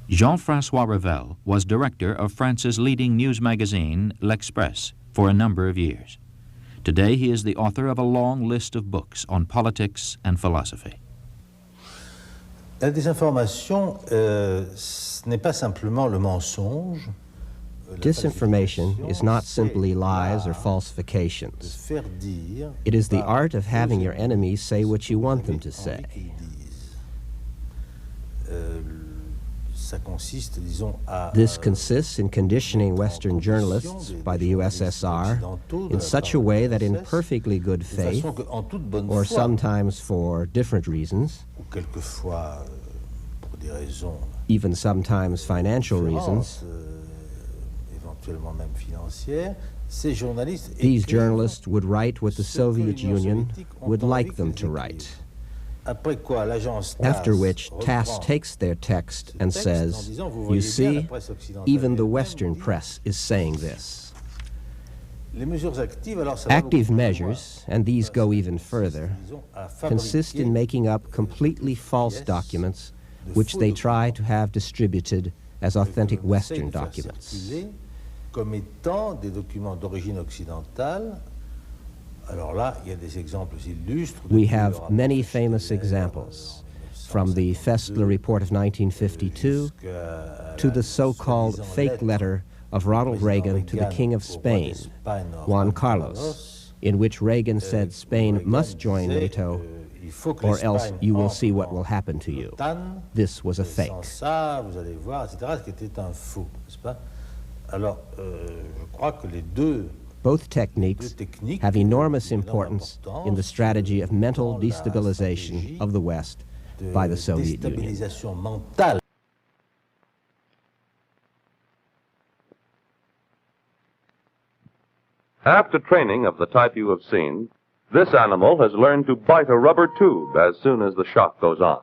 Jean-Francois Revel was director of France's leading news magazine, L'Express, for a number of years. Today he is the author of a long list of books on politics and philosophy. La désinformation, ce n'est pas simplement le mensonge. Disinformation is not simply lies or falsifications. It is the art of having your enemies say what you want them to say. This consists in conditioning Western journalists by the USSR in such a way that in perfectly good faith, or sometimes for different reasons, even sometimes financial reasons, these journalists would write what the Soviet Union would like them to write. After which, TASS takes their text and says, "You see, even the Western press is saying this." Active measures, and these go even further, consist in making up completely false documents which they try to have distributed as authentic Western documents. Comme étant des documents d'origine occidentale. Alors là, il y a des exemples illustres. We have many famous examples, from the Festler report of 1952 to the so-called fake letter of Ronald Reagan to the King of Spain, Juan Carlos, in which Reagan said Spain must join NATO or else you will see what will happen to you. This was a fake. Both techniques have enormous importance in the strategy of mental destabilization of the West by the Soviet Union. After training of the type you have seen, this animal has learned to bite a rubber tube as soon as the shock goes on.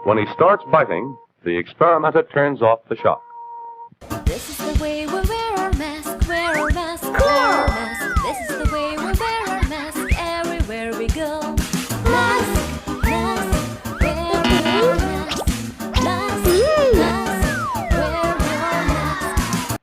When he starts biting, the experimenter turns off the shock. This is the way we wear our mask, wear our mask, wear our mask. This is the way we wear our mask everywhere we go. Mask, mask, wear your mask. Mask, mask, wear your mask.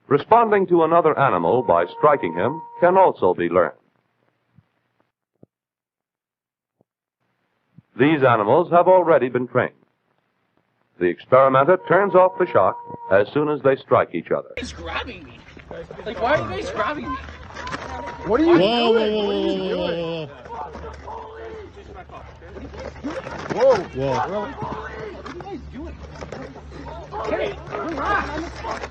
Responding to another animal by striking him can also be learned. These animals have already been trained. The experimenter turns off the shock as soon as they strike each other. He's grabbing me. Like, why are you guys grabbing me? What are you doing? Whoa, What are you guys doing? Hey, relax.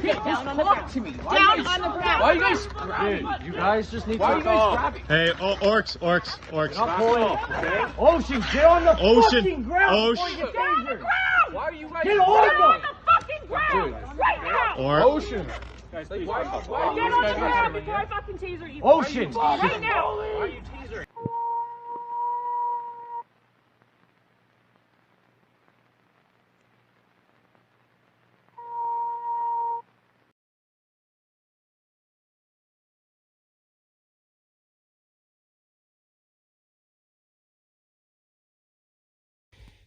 Get down on the ground to me. Down on the ground. Why are you guys grabbing me? you guys just need Why are to you guys grabbing? Hey, orcs. Not pulling. Okay? Ocean, get on the fucking ground Ocean. before you get Get on the injured. ground! Why are you guys Get on the fucking ground! Right now! Ocean. Guys, please, why are you Get on the ground before I fucking taser you! Ocean. Right now! Why are you tasering?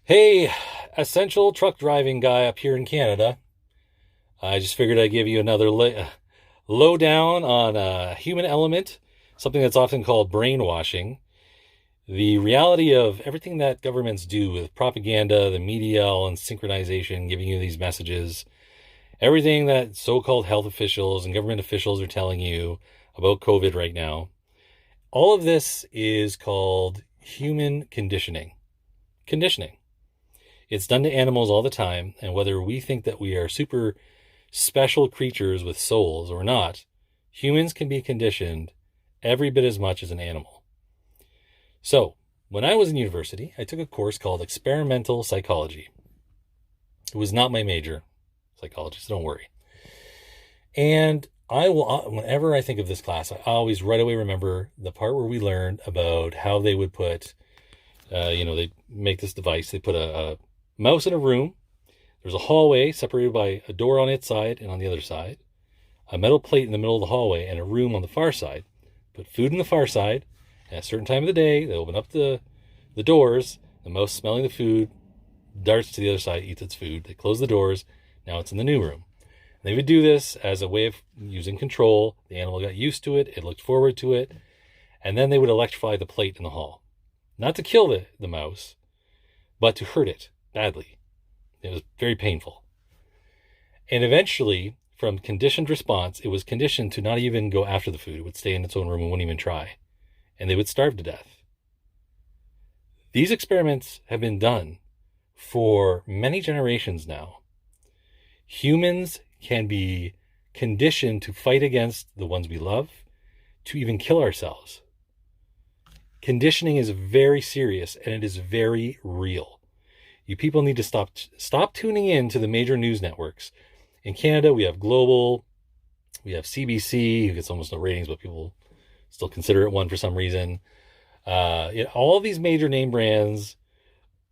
Hey, essential truck driving guy up here in Canada. I just figured I'd give you another lowdown on human element, something that's often called brainwashing. The reality of everything that governments do with propaganda, the media, and synchronization, giving you these messages, everything that so-called health officials and government officials are telling you about COVID right now. All of this is called human conditioning. Conditioning. It's done to animals all the time, and whether we think that we are super special creatures with souls or not, humans can be conditioned every bit as much as an animal. So, when I was in university, I took a course called experimental psychology. It was not my major, psychology, so don't worry. And whenever I think of this class, I always right away remember the part where we learned about how they would put, they make this device. They put a mouse in a room. There's a hallway separated by a door on its side and on the other side, a metal plate in the middle of the hallway, and a room on the far side. Put food in the far side At a certain time of the day, they open up the doors. The mouse smelling the food darts to the other side, eats its food. They close the doors. Now it's in the new room. And they would do this as a way of using control. The animal got used to it. It looked forward to it. And then they would electrify the plate in the hall. Not to kill the mouse, but to hurt it badly. It was very painful. And eventually, from conditioned response, it was conditioned to not even go after the food. It would stay in its own room and wouldn't even try. And they would starve to death. These experiments have been done for many generations now. Humans can be conditioned to fight against the ones we love, to even kill ourselves. Conditioning is very serious and it is very real. You people need to stop tuning in to the major news networks. In Canada, we have Global, we have CBC, who gets almost no ratings, but people still consider it one for some reason. All of these major name brands,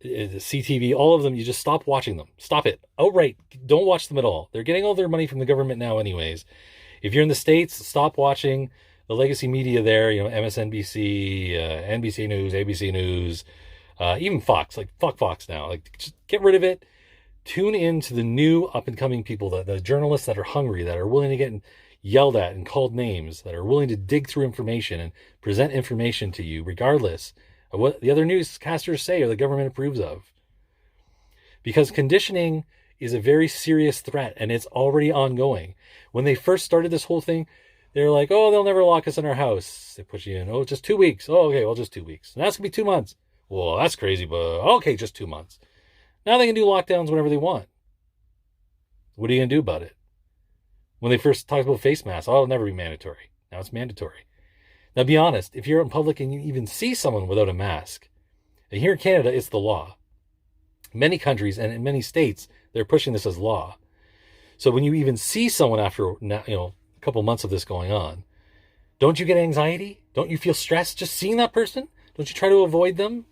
CTV, all of them, you just stop watching them. Stop it. Outright. Don't watch them at all. They're getting all their money from the government now anyways. If you're in the States, stop watching the legacy media there, MSNBC, NBC News, ABC News, even Fox, fuck Fox now. Just get rid of it. Tune in to the new up-and-coming people, the journalists that are hungry, that are willing to get yelled at and called names, that are willing to dig through information and present information to you, regardless of what the other newscasters say or the government approves of. Because conditioning is a very serious threat, and it's already ongoing. When they first started this whole thing, they're like, oh, they'll never lock us in our house. They put you in, oh, just 2 weeks. Oh, okay, well, just 2 weeks. And that's going to be 2 months. Well, that's crazy, but okay, just 2 months. Now they can do lockdowns whenever they want. What are you going to do about it? When they first talked about face masks, oh, it'll never be mandatory. Now it's mandatory. Now be honest, if you're in public and you even see someone without a mask, and here in Canada, it's the law. Many countries and in many states, they're pushing this as law. So when you even see someone after a couple months of this going on, don't you get anxiety? Don't you feel stressed just seeing that person? Don't you try to avoid them?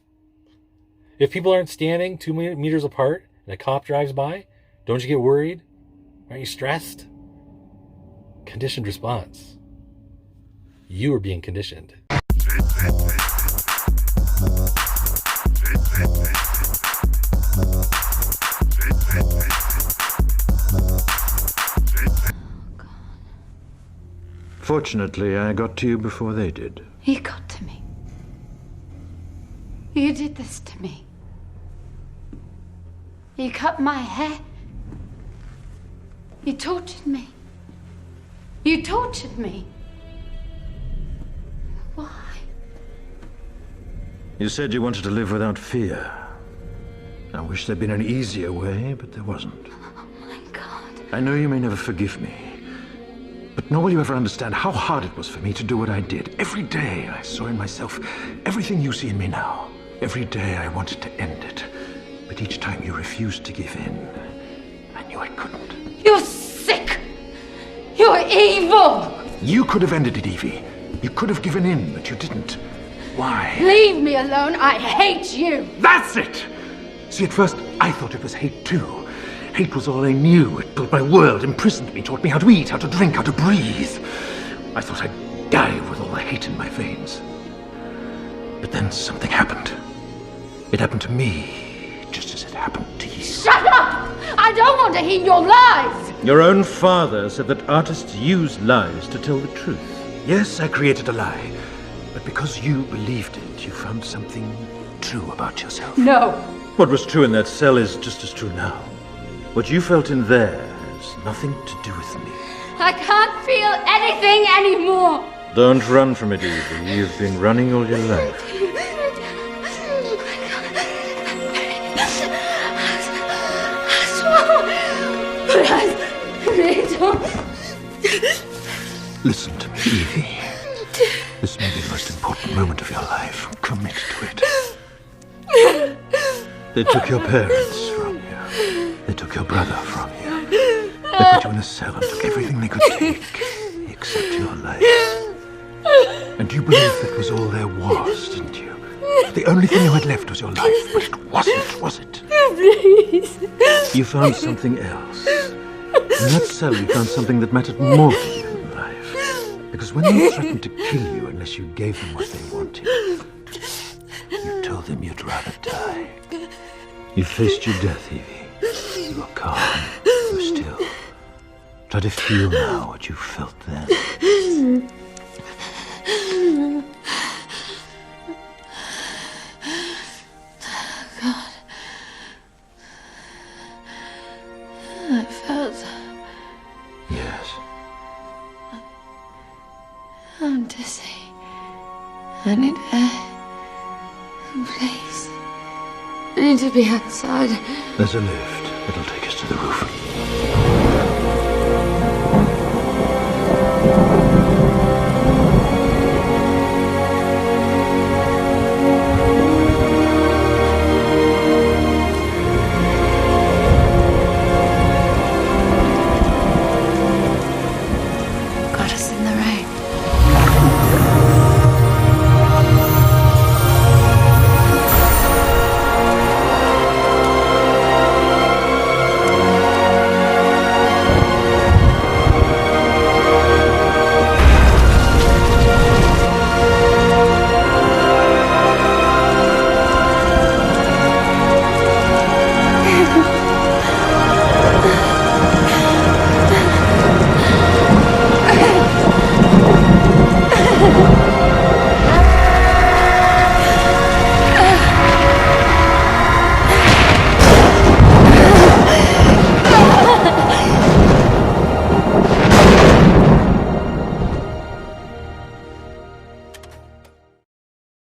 If people aren't standing 2 meters apart and a cop drives by, don't you get worried? Aren't you stressed? Conditioned response. You are being conditioned. Fortunately, I got to you before they did. You got to me. You did this to me. You cut my hair. You tortured me. You tortured me. Why? You said you wanted to live without fear. I wish there'd been an easier way, but there wasn't. Oh my God. I know you may never forgive me, but nor will you ever understand how hard it was for me to do what I did. Every day I saw in myself everything you see in me now. Every day I wanted to end it, but each time you refused to give in. I knew I couldn't. You're sick. You're evil. You could have ended it, Evie. You could have given in, but you didn't. Why? Leave me alone. I hate you. That's it! See, at first, I thought it was hate, too. Hate was all I knew. It built my world, imprisoned me, taught me how to eat, how to drink, how to breathe. I thought I'd die with all the hate in my veins. But then something happened. It happened to me, just as it happened to you. Shut up! I don't want to hear your lies! Your own father said that artists use lies to tell the truth. Yes, I created a lie. But because you believed it, you found something true about yourself. No. What was true in that cell is just as true now. What you felt in there has nothing to do with me. I can't feel anything anymore. Don't run from it, Evie. You've been running all your life. Listen to me, Evie. This may be the most important moment of your life. Commit to it. They took your parents from you. They took your brother from you. They put you in a cell and took everything they could take, except your life. And you believed that was all there was, didn't you? The only thing you had left was your life, but it wasn't, was it? Please. You found something else. In that cell, you found something that mattered more to you in life. Because when they threatened to kill you unless you gave them what they wanted, you told them you'd rather die. You faced your death, Evie. You were calm. You were still. Try to feel now what you felt then. God. I felt... Yes. I'm dizzy. I need air. Please. I need to be outside. There's a lift. It'll take us to the roof.